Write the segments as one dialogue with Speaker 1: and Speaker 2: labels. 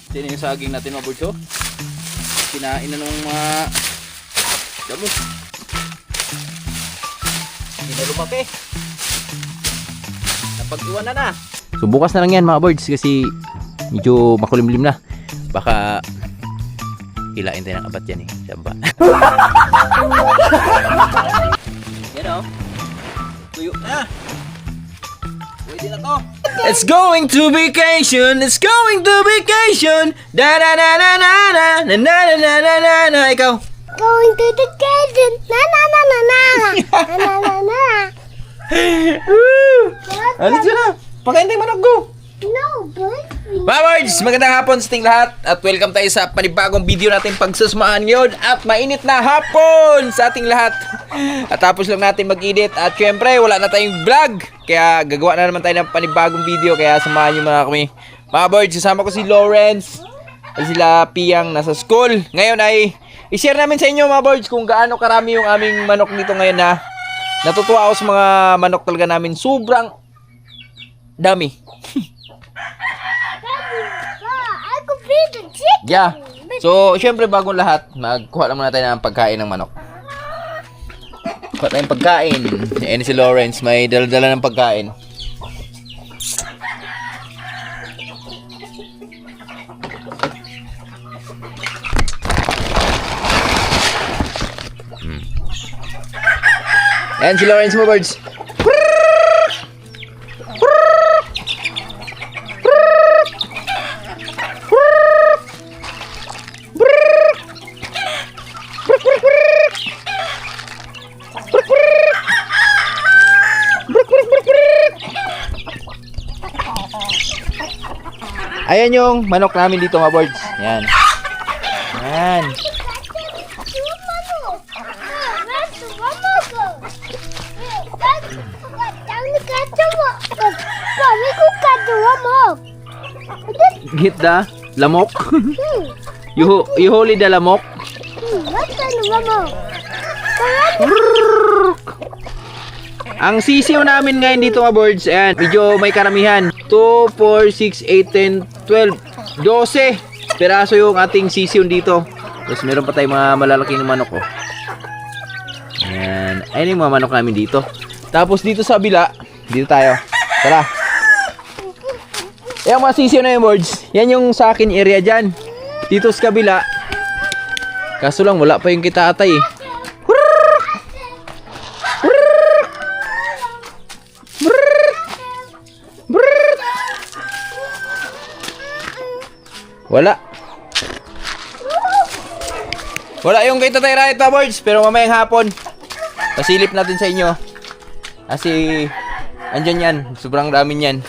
Speaker 1: Ito yung saging natin mga birds, oh. Kinain na ng mga damo. Hindi na lumaki. Napag-iwan na. So bukas na lang yan mga birds kasi medyo makulimlim na. Baka hilain tayo ng abat yan eh. Saba. Yan o. Tuyo na. Pwede na to. It's going to vacation. It's going to vacation. Da da da da da da na na na na na na na. Ikaw.
Speaker 2: Going to the garden. Na na na na na. Na na na na.
Speaker 1: Ano dyan na? Pagkain tayo manok go.
Speaker 2: No, but
Speaker 1: Mga birds, magandang hapon sa ating lahat at welcome tayo sa panibagong video natin pagsusmaan ngayon at mainit na hapon sa ating lahat. At tapos lang natin mag-edit at syempre wala na tayong vlog kaya gagawa na naman tayo ng panibagong video kaya samahan nyo mga kami. Mga birds, kasama ko si Lawrence at sila Piyang nasa school. Ngayon ay i-share namin sa inyo mga birds kung gaano karami yung aming manok dito ngayon na natutuwa ako sa mga manok talaga namin. Sobrang dami.
Speaker 2: I could be the chicken.
Speaker 1: Yeah. So, syempre bagong lahat, magkuha lang muna tayo ng pagkain ng manok. Kuha tayong pagkain. Ayan si Lawrence, may dala-dala ng pagkain. Ayan si Lawrence mo, birds. Ayan yung manok namin dito mga birds. Yan. Yan. Hit the lamok. You holy the lamok. Ang sisiw namin ngayon dito mga birds, ayan, medyo may karamihan. 2, 4, 6, 8, 10, 12, 12 peraso yung ating sisiw dito. Tapos meron pa tayong mga malalaking manok, oh. Ayan, ayan yung mga manok namin dito. Tapos dito sa bila, dito tayo. Tara. Ayan mga sisiw na yung birds. Yan yung sa akin area dyan. Dito sa kabila. Kaso lang wala pa yung kita atay eh. Wala. Wala yung kay Tatay Riot na birds. Pero mamayang hapon pasilip natin sa inyo. Kasi andyan yan. Sobrang dami yan.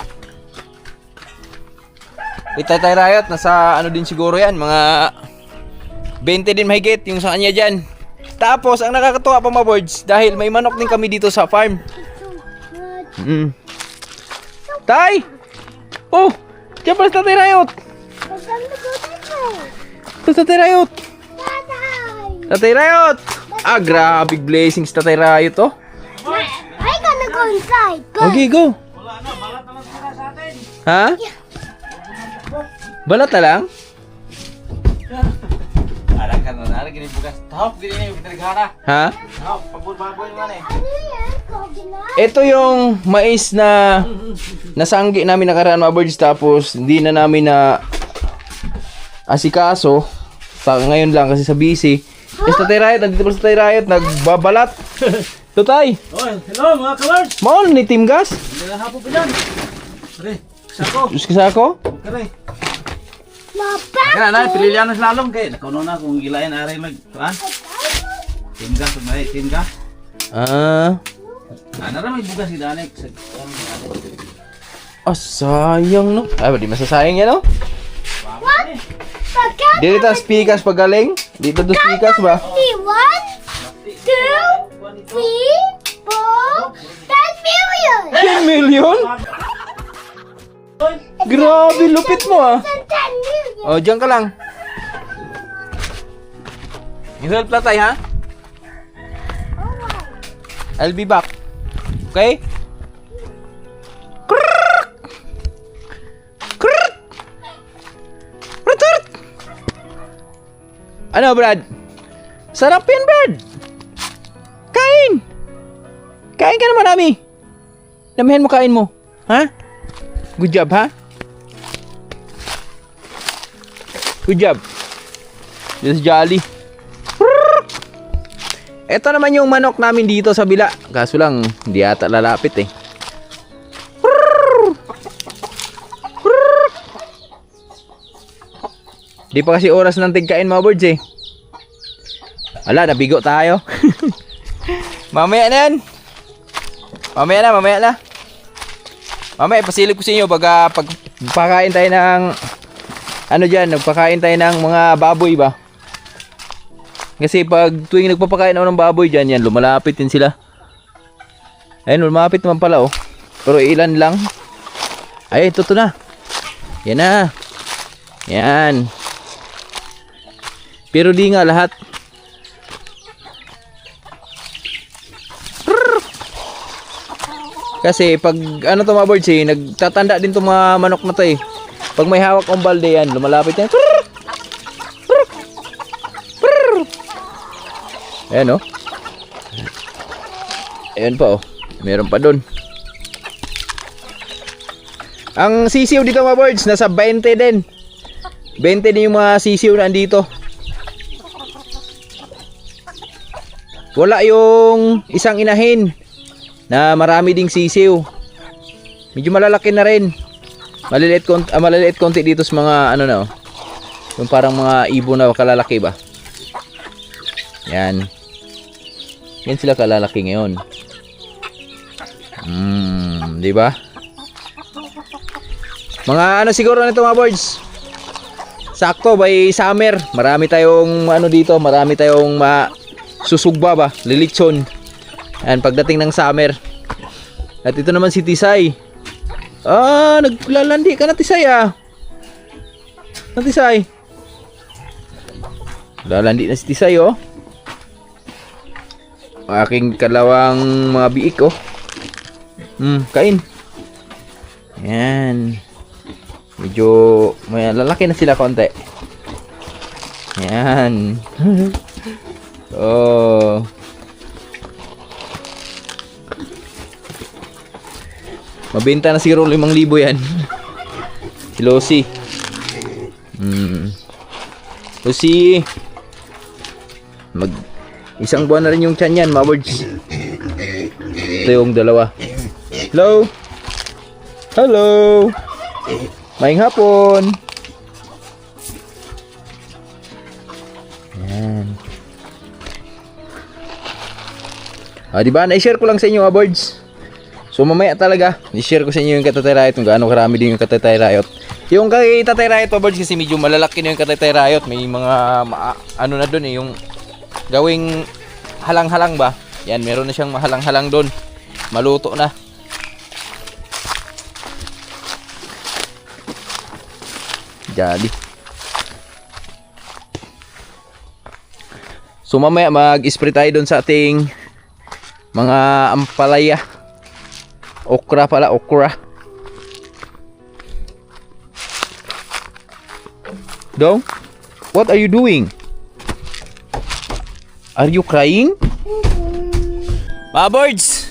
Speaker 1: Kay Tatay Riot nasa ano din siguro yan. Mga 20 din mahigit yung sa kanya dyan. Tapos ang nakakatuwa pa mga birds, dahil may manok din kami dito sa farm. Tay! Oh! Diyan pala sa Tatay Riot! Tatay Riot! Tatay Riot! Ah, grabe blessings Tatay Riot, oh.
Speaker 2: I gonna go inside. Go.
Speaker 1: Okay, go. Ha? Balat na lang?
Speaker 3: Alang ka na narin, ginibugas. Tahop, gini yung kitarigana.
Speaker 1: Ha?
Speaker 3: Tahop, pabur-babur naman eh.
Speaker 2: Ano yan? Coconut?
Speaker 1: Ito yung mais na nasanggi namin nakaraan mga birds, tapos hindi na namin na asikaso. Ngayon lang kasi sa busy. Yes, Tatay Riot, nandito pa sa Tatay Riot, nagbabalat. Tatay,
Speaker 3: Oh, hello mga kawars.
Speaker 1: maul ni Team Gas.
Speaker 3: Hindi na hapo pa dyan. Kare, sako.
Speaker 1: Diyos ka ako.
Speaker 3: Kare.
Speaker 2: Papa.
Speaker 3: Kaya na, pililian na slalom kayo. Nakuno na kung gilayan aray mag... Kuan? Tingga, sumay, tingga.
Speaker 1: Ah,
Speaker 3: Ano rin may bugas si Danik.
Speaker 1: sayang no. Ay, di masasayang yan no.
Speaker 2: What? Pagka.
Speaker 1: Dito tas pikas pagaling. Dito dos pikas ba?
Speaker 2: 1, 2, 3, 4, 10 million.
Speaker 1: 10 million? Grabe, lupit mo ah.
Speaker 2: 10 million.
Speaker 1: Oh, diyan ka lang. I-help na tayo ha? I'll be back. Okay? Krrrr! Krrrr! Krrrr! Ano, Brad? Sarap yan, Brad. Kain. Kain ka naman, Ami. Damihan mo kain mo. Ha? Good job, ha? Good job. Just jolly. Ito naman yung manok namin dito sa bila. Kaso lang, hindi ata lalapit eh. Di pa kasi oras ng tigkain mga birds eh. Ala, nabigo tayo. Mamaya na yan. Mamaya na. Mamaya, pasilip ko sa inyo pagpakain tayo ng ano dyan, nagpakain tayo ng mga baboy ba? Kasi pag tuwing nagpapakain ako ng baboy dyan, yan, lumalapit din sila. Ayun, lumapit naman pala oh. Pero ilan lang. Ay, ito na. Yan na. Yan. Pero di nga lahat. Kasi pag ano to mga birds eh, nagtatanda din to mga manok na to eh. Pag may hawak ang balde yan, lumalapit yan. Ayan oh. Ayan pa oh. Meron pa dun. Ang sisiw dito mga birds, nasa 20 din. 20 din yung mga sisiw na andito. Wala yung isang inahin na marami ding sisiw. Medyo malalaki na rin. Maliliit konti dito sa mga ano na oh. Yung parang mga ibon na kalalaki ba. Yan. Yan sila kalalaki ngayon. Di ba? Mga ano siguro nito mga birds. Sakto by summer, marami tayong ano dito, marami tayong susugba ba, lilitsyon. Ayan, pagdating ng summer. At ito naman si Tisay. Naglalandi ka na Tisay ah. Na Tisay. Lalandi na si Tisay oh. Aking kalawang mga biik oh. Kain. Ayan. Medyo may lalaki na sila konti. Ayan. Oh. Mabenta na siguro 5,000 yan. Si Lucy. Lucy. Isang buwan na rin yung tiyan yan, mga birds. Ito yung dalawa. Hello. Hello. Maing hapon. Yan. Diba? Na-share ko lang sa inyo mga birds. So mamaya talaga, i-share ko sa inyo yung Katatay Riot, kung gaano karami din yung Katatay Riot. Yung kay Tatay Riot mga birds kasi medyo malalaki na yung Katatay Riot. May mga ano na dun eh, yung gawing halang-halang ba. Yan, meron na siyang mahalang-halang dun. Maluto na. Jadi. So mamaya mag-spray tayo dun sa ating mga ampalaya. Okra pala, okra. Dong, what are you doing? Are you crying? Mga birds,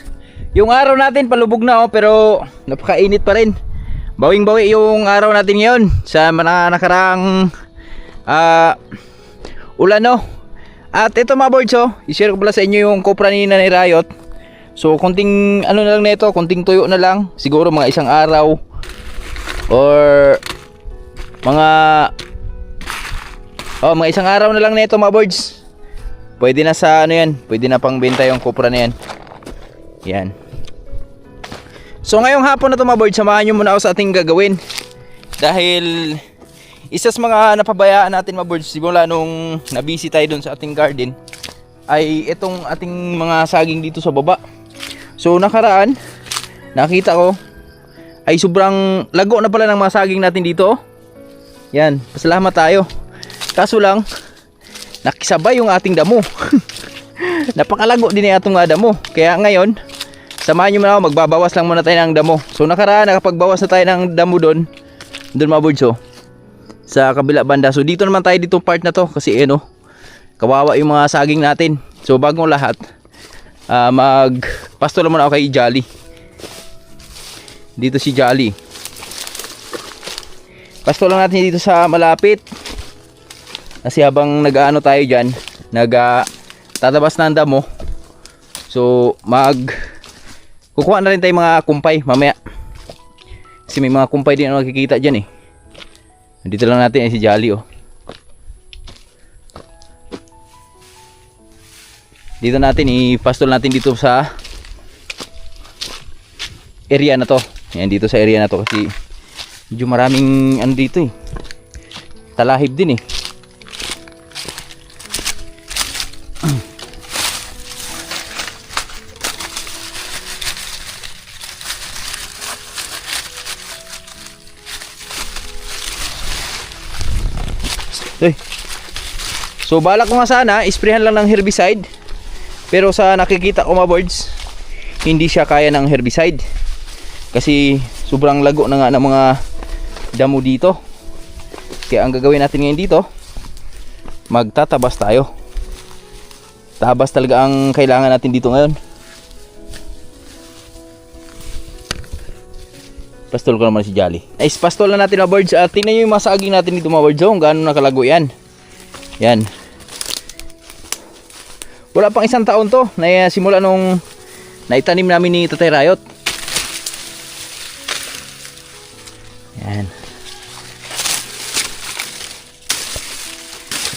Speaker 1: yung araw natin palubog na oh, pero napakainit pa rin. Bawing-bawi yung araw natin ngayon sa mga nakaraang ulan no. At ito mga birds oh, i-share ko pala sa inyo yung kopra ni Nanay Riot. So konting ano na lang nito, konting tuyo na lang, siguro mga isang araw or mga mga isang araw na lang nito mga birds. Pwede na sa ano yan, pwede na pang benta yung kopra na yan. Yan. So ngayong hapon na to mga birds, samahan nyo muna ako sa ating gagawin. Dahil isa sa mga napabayaan natin mga birds, simula nung nabisi tayo dun sa ating garden, ay itong ating mga saging dito sa baba. So nakaraan, nakita ko ay sobrang lago na pala ng mga saging natin dito. Yan, pasalamat tayo. Kaso lang, nakisabay yung ating damo. Napakalago din yung atong damo. Kaya ngayon, samahan nyo muna ako, magbabawas lang muna tayo ng damo. So nakaraan, nakapagbawas na tayo ng damo doon mga birds oh, sa kabila banda. So dito naman tayo, dito part na to, kasi ano, kawawa yung mga saging natin. So bagong lahat, magpasto naman ako kay Jolly. Dito si Jolly. Pasto lang natin dito sa malapit. Kasi habang nag-aano tayo dyan, tatabas na ang damo. So kukuha na rin tayo mga kumpay mamaya. Kasi may mga kumpay din ang nakikita dyan eh. Dito lang natin si Jolly oh. Dito natin ipastol natin dito sa area na to. Yan, dito sa area na to kasi medyo maraming ano dito eh. Talahib din eh. So balak ko nga sana isprehan lang ng herbicide. Pero sa nakikita ko mga birds, hindi siya kaya ng herbicide. Kasi sobrang lago na nga ng mga damo dito. Kaya ang gagawin natin ngayon dito, magtatabas tayo. Tabas talaga ang kailangan natin dito ngayon. Pastol ko naman si Jolly. Ay, pastol na natin mga birds. At tingnan nyo yung mga saging natin dito mga birds. Kung gaano nakalago yan. Yan. Wala pang isang taon to na simula nung naitanim namin ni Tatay Rayot. Yan.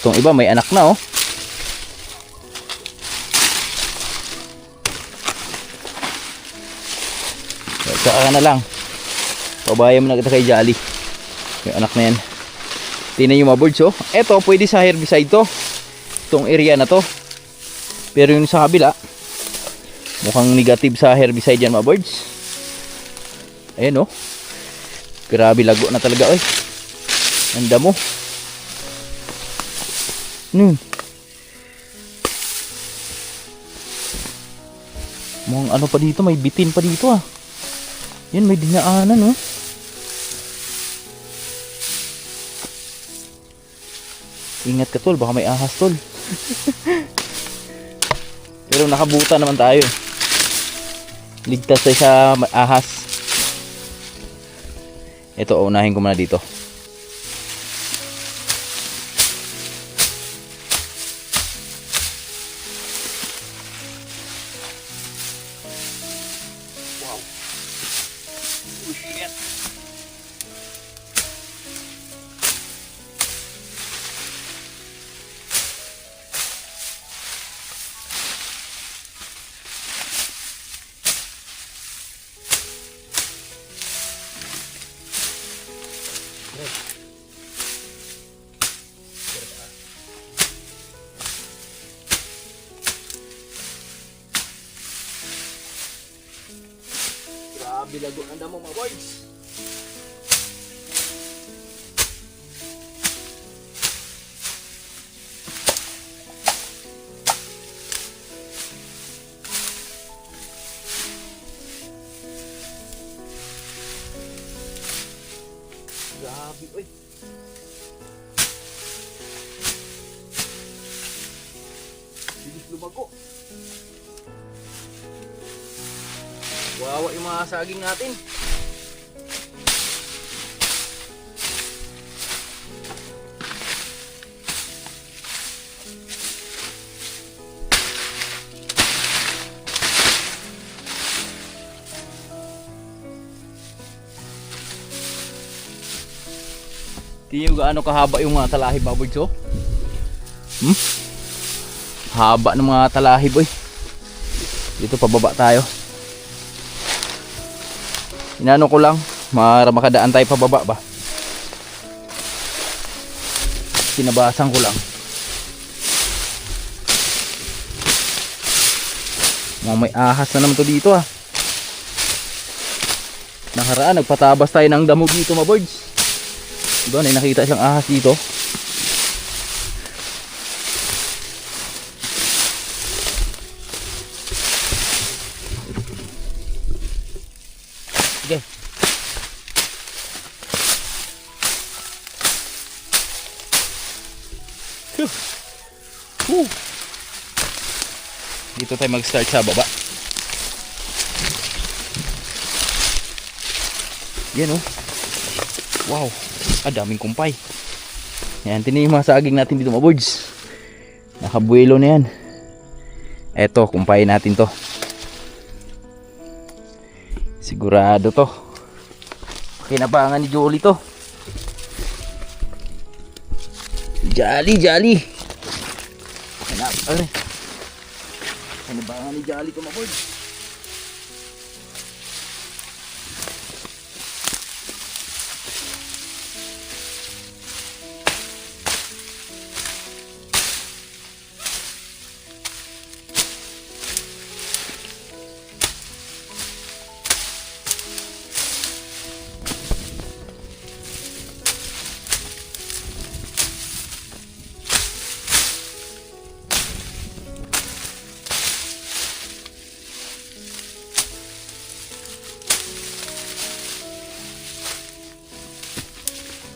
Speaker 1: Itong iba may anak na oh. Saka na lang. Pabayan mo na kita kay Jolly. Yung anak na yan. Tingnan yung mga birds oh. Eto pwede sa herbicide to. Itong area na to. Pero yung sa kabila, mukhang negative sa herbicide yan mga birds. Ayan oh. Grabe lago na talaga oy. Ang damo. Mukhang ano pa dito, may bitin pa dito ah. Yan, may dinaanan oh. Ingat ka tol, baka may ahas tol. Pero nakabuta naman tayo. Ligtas tayo sa ahas. Ito, unahin ko muna dito. Wow. Shit. Grabe lago ng damo mga boys. Grabe oy. Bilis lumago. Wawa yung mga saging natin. Tingnan nyo gaano kahaba yung mga talahib mga birds oh. Haba ng mga talahib oy. Dito pababa tayo. Inano ko lang para makadaan tayo pababa ba. Sinabasan ko lang. May ahas na naman to dito ah. Nakaraan nagpatabas tayo ng damo dito mga birds. Diba, may nakita siyang ahas dito. Sige. Woo! Dito tayo mag-start sa baba. Yan oh. Wow. Daming kumpay. Yan, tinan yung mga saging natin dito mga boards. Nakabuelo na yan. Eto, kumpayin natin to. Sigurado to. Kinabangan ni Jolie to. Jolly, Jolly. Kinabangan ni Jolly to mga boards.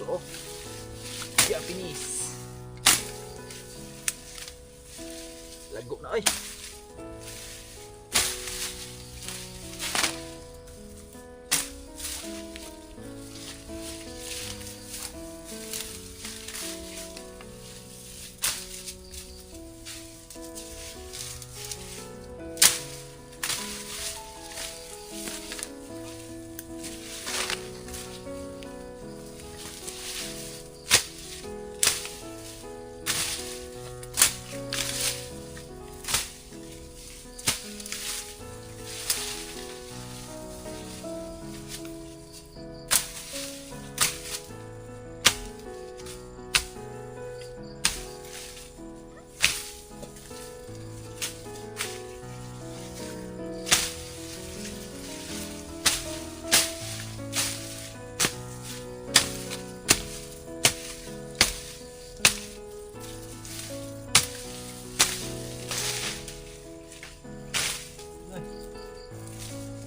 Speaker 1: Oh, Japanese. Lago na ay.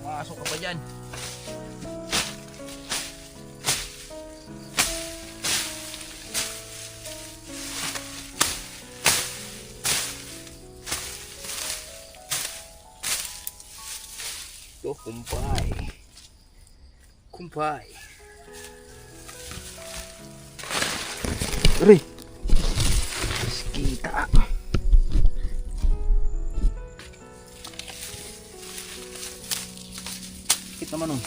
Speaker 1: Pasok ka pa dyan. Ito, kumpay. Kumpay. Aray. Kita. Naman oh.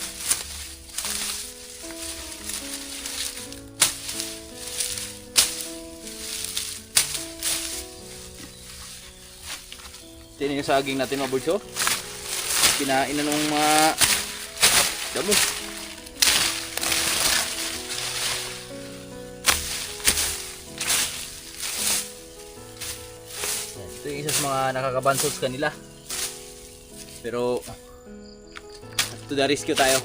Speaker 1: Tingnan yung saging natin mga boards oh. Kinain na nung mga damo. Ito yung isa sa mga nakakabansos kanila. Pero to the rescue tayo.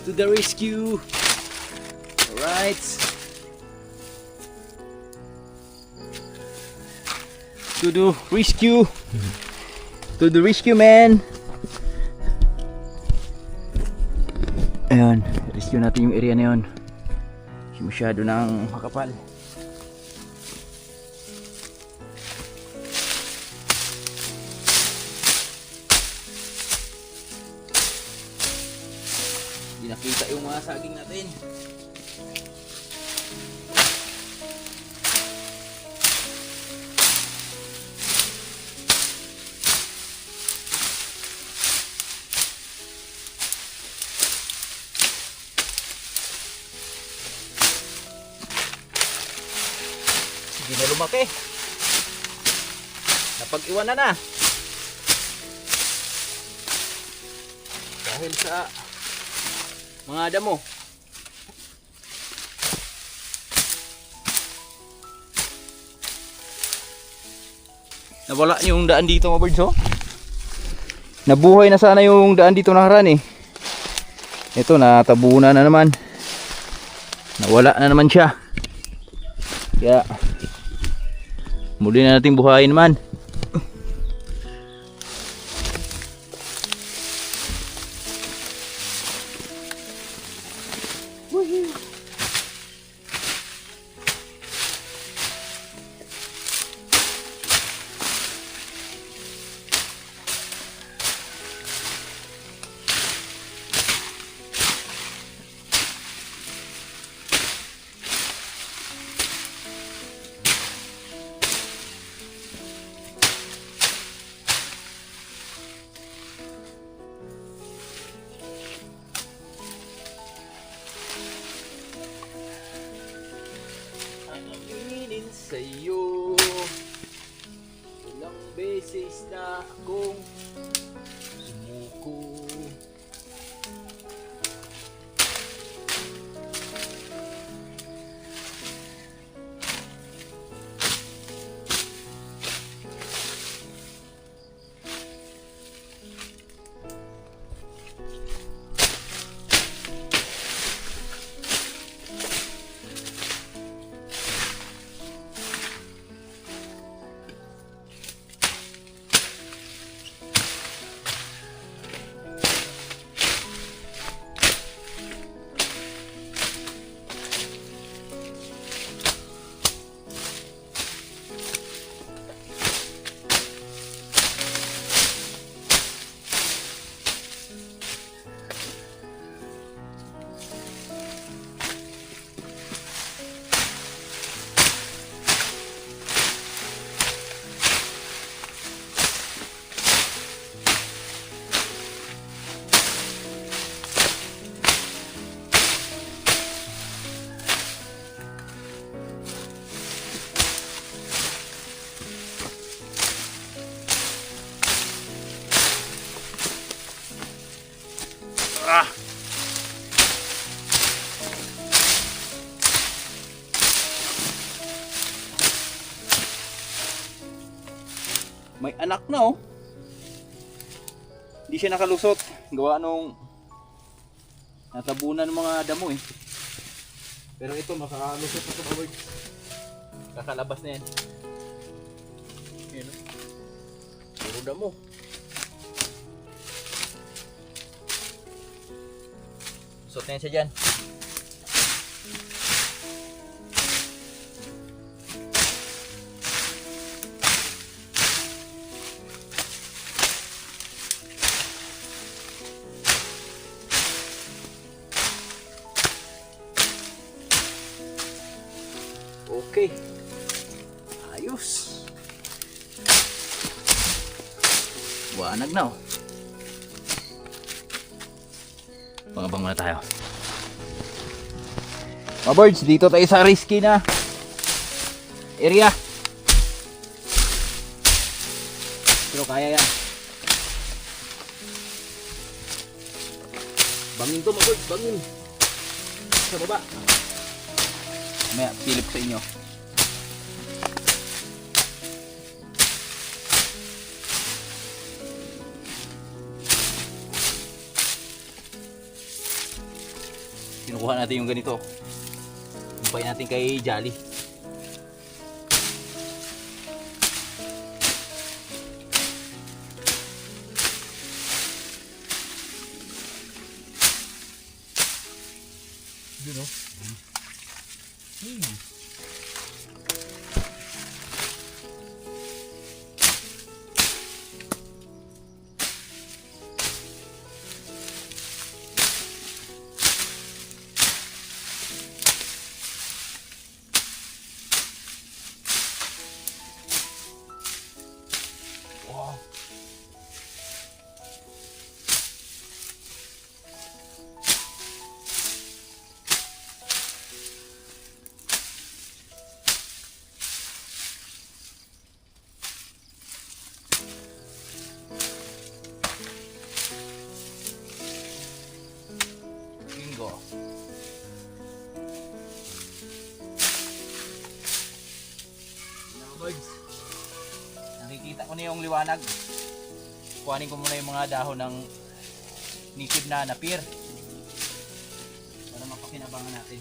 Speaker 1: To the rescue. Alright. To the rescue. To the rescue, man. Ayan. Rescue natin yung area na yun. Masyado nang makapal. Hindi nakita yung mga saging natin. Sige na lumaki. Napag-iwan na. Dahil sa mga damo. Nawala yung daan dito mga birds oh. Nabuhay na sana yung daan dito nakaraan eh. Ito natabunan na naman. Nawala na naman siya. Kaya muli na nating buhayin man. sa'yo. Ilang beses na akong sumuko. May anak na oh. Hindi siya nakalusot. Gawa nung natabunan ng mga damo eh. Pero ito makakalusot na ito mga birds. Kakalabas na yan. Ayan oh. Puro damo. Lusot na yan siya dyan. Okay. Ayos. Buwanag na oh. Pangabang muna tayo. Mga birds, dito tayo sa risky na area. Pero kaya yan. Bangin to mga birds, bangin. Sa baba. May silip sa inyo. Kinukuha natin yung ganito. Umpay natin kay Jolly. Yun o. Bingo. Birds. Nakikita ko na yung liwanag. Kuhanin ko muna yung mga dahon ng native na napir para mapakinabangan natin.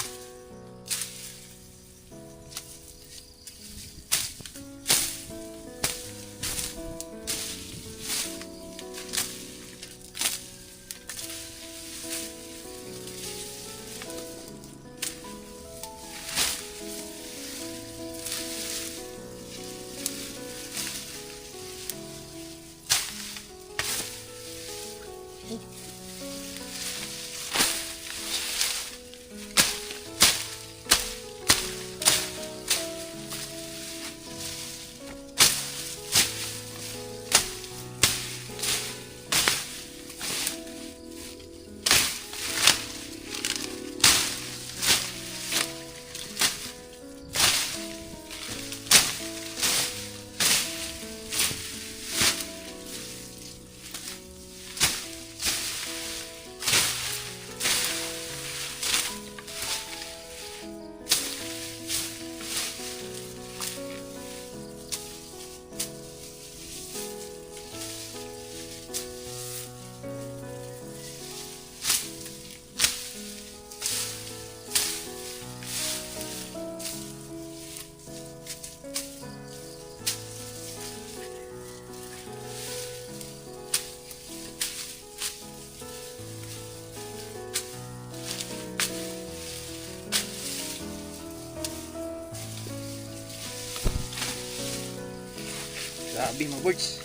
Speaker 1: Grabe mga birds.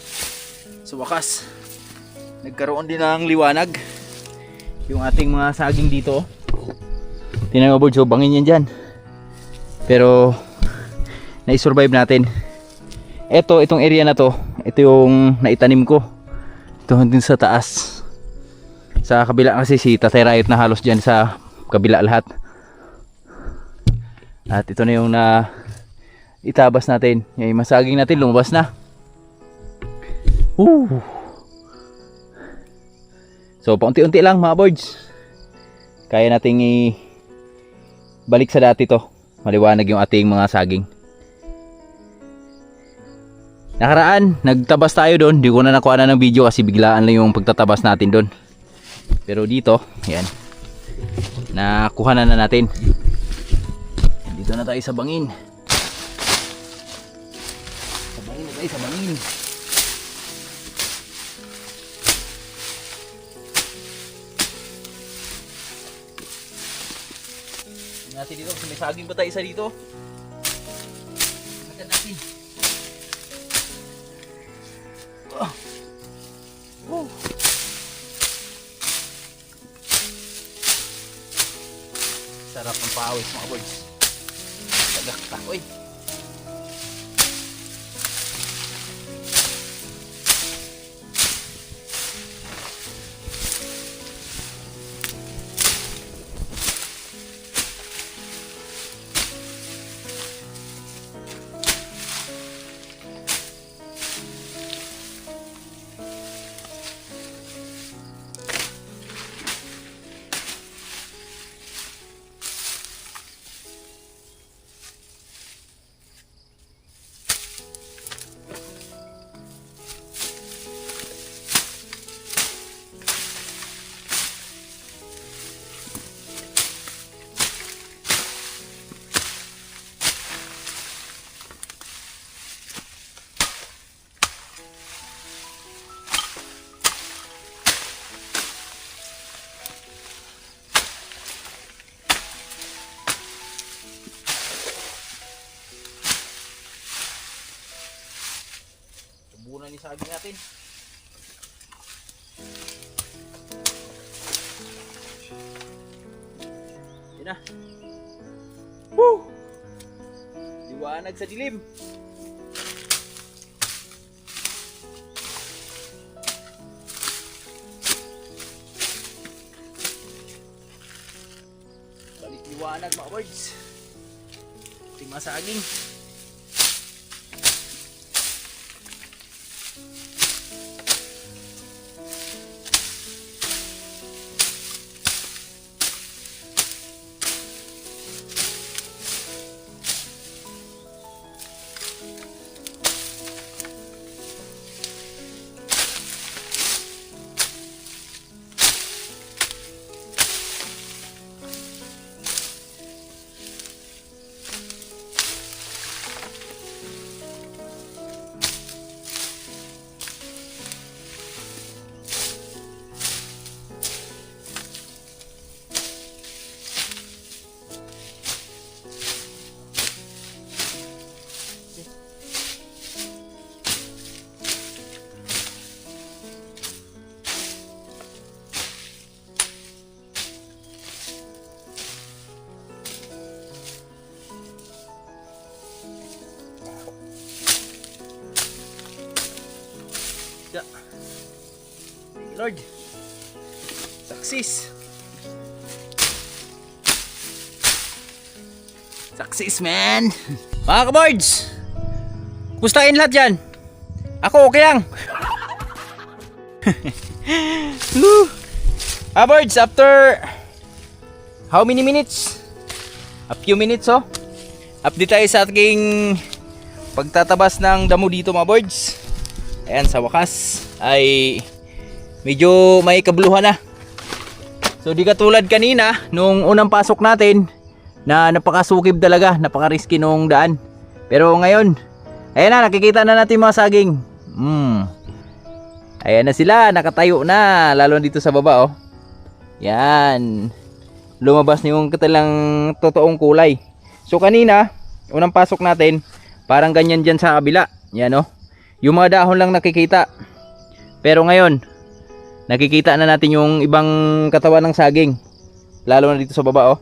Speaker 1: Sa wakas, nagkaroon din ng liwanag yung ating mga saging dito. Tingnan mga birds, oh, bangin yan dyan. Pero nai-survive natin. Itong area na to, ito yung naitanim ko. Ito din sa taas. Sa kabila kasi si Tatay Riot na halos dyan sa kabila lahat. At ito na yung itabas natin. Yung masaging natin lumabas na. So paunti-unti lang mga birds. Kaya nating balik sa dati to. Maliwanag yung ating mga saging. Nakaraan, nagtabas tayo doon. Di ko na nakuha na ng video kasi biglaan lang yung pagtatabas natin doon. Pero dito, yan. Nakuha na natin. Dito na tayo sa bangin. Sa bangin na tayo, sa bangin. Natin dito, may saging pa tayo isa dito. Maganda natin. Sarap ng pawis mga boys. Tagakta, oy. Bunan ni saging natin. Yan na. Woo! Liwanag sa dilim. Balik liwanag mga birds. Ating mga saging. Yeah. Lord, success. Success, man. Mga kaboards, kustahin lahat yan. Ako okay lang. Kaboards, after how many minutes? A few minutes, oh. Update tayo sa ating pagtatabas ng damo dito mga boards. Ayan, sa wakas ay medyo may kabuluhan na. So di katulad kanina nung unang pasok natin na napakasukib talaga, napaka-risky nung daan. Pero ngayon, ayan na, nakikita na natin mga saging. Ayan na sila, nakatayo na, lalo dito sa baba, oh. Yan. Lumabas na yung katalang totoong kulay. So kanina, unang pasok natin, parang ganyan dyan sa kabila. Yan, oh. yung mga dahon lang nakikita. Pero ngayon, nakikita na natin yung ibang katawan ng saging. Lalo na dito sa baba, oh.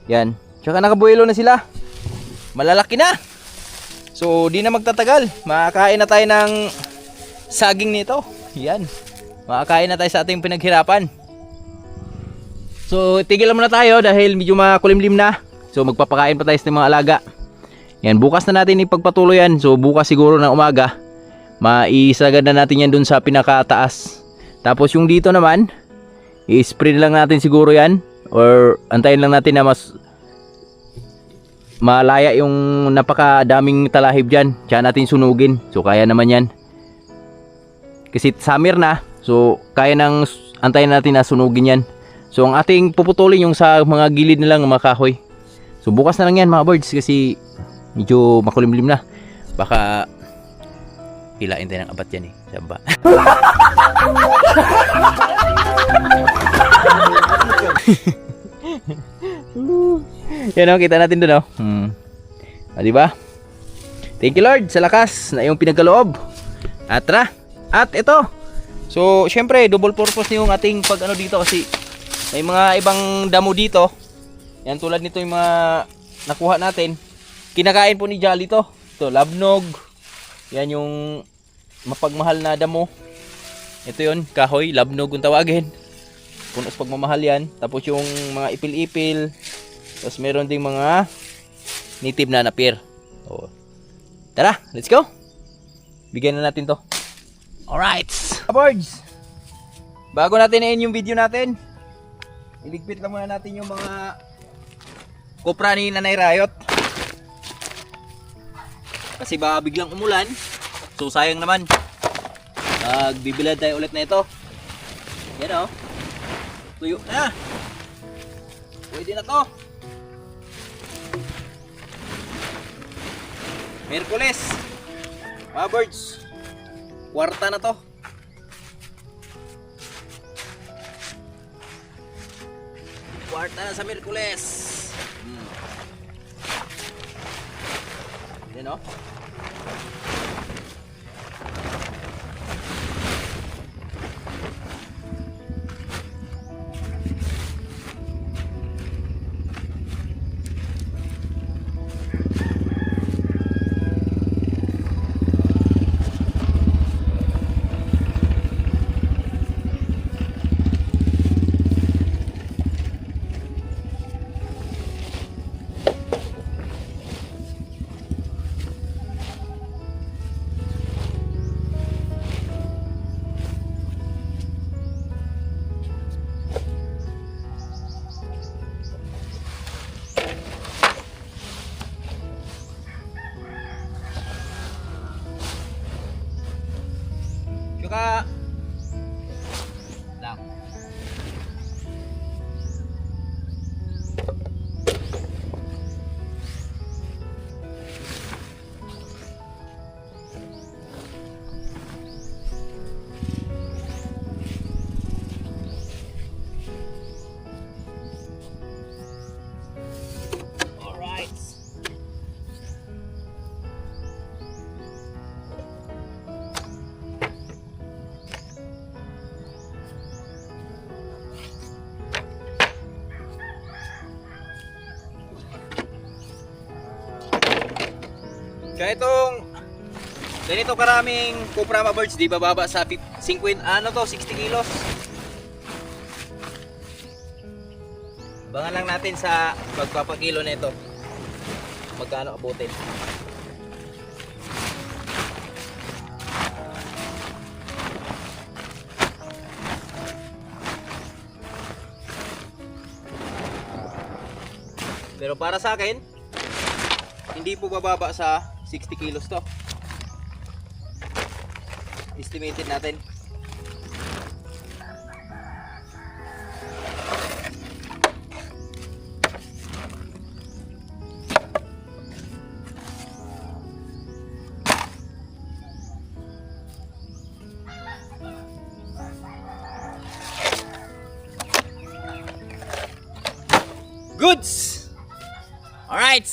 Speaker 1: Yan. Tsaka nakabuelo na sila. Malalaki na. So, di na magtatagal. Makakain na tayo ng saging nito. Yan. Makakain na tayo sa ating pinaghirapan. So, tigil muna tayo dahil medyo makulimlim na. So, magpapakain pa tayo sa mga alaga. Yan. Bukas na natin ipagpatuloy yan. So, bukas siguro ng umaga, maisagad na natin yan dun sa pinakataas. Tapos yung dito naman, i-spray lang natin siguro yan. Or antayin lang natin na mas malaya yung napakadaming talahib dyan. Tsaka natin sunugin. So kaya naman yan. Kasi summer na. So kaya nang antayin natin na sunugin yan. So ang ating puputulin yung sa mga gilid na lang ng mga kahoy. So bukas na lang yan mga birds. Kasi medyo makulimlim na. Baka hilain tayo ng abat yan eh. Saba. Yan o, kita natin dun o. Diba? Thank you Lord sa lakas na yung pinagkaloob. At tara. At ito. So, syempre, double purpose na yung ating pag ano dito kasi may mga ibang damo dito. Yan tulad nito yung mga nakuha natin. Kinakain po ni Jolly to. Ito, labnog. Yan yung mapagmahal na damo. Ito yun, kahoy, labnog kung tawagin. Puno sa pagmamahal yan. Tapos yung mga ipil-ipil. Tapos meron ding mga native na napir. Oh. Tara, let's go. Bigyan na natin to. Alright. Birds. Bago natin na-end yung video natin, iligpit lang muna natin yung mga kopra ni Nanay Riot. Kasi baka biglang umulan. So sayang naman. Magbibilad tayo ulit na ito. Yan o. Tuyo na. Pwede na to. Merkules. Mga birds. Kwarta na to. Kwarta na sa Merkules. Yan o. Tsaka lang. Alright. Kaya itong ganito karaming Cupra mga birds, di bababa sa 60 kilos. Abangan lang natin sa pagpapakilo nito. Magkano abutin. Pero para sa akin, hindi po bababa sa 60 kilos to. Estimated natin. Goods! Alright!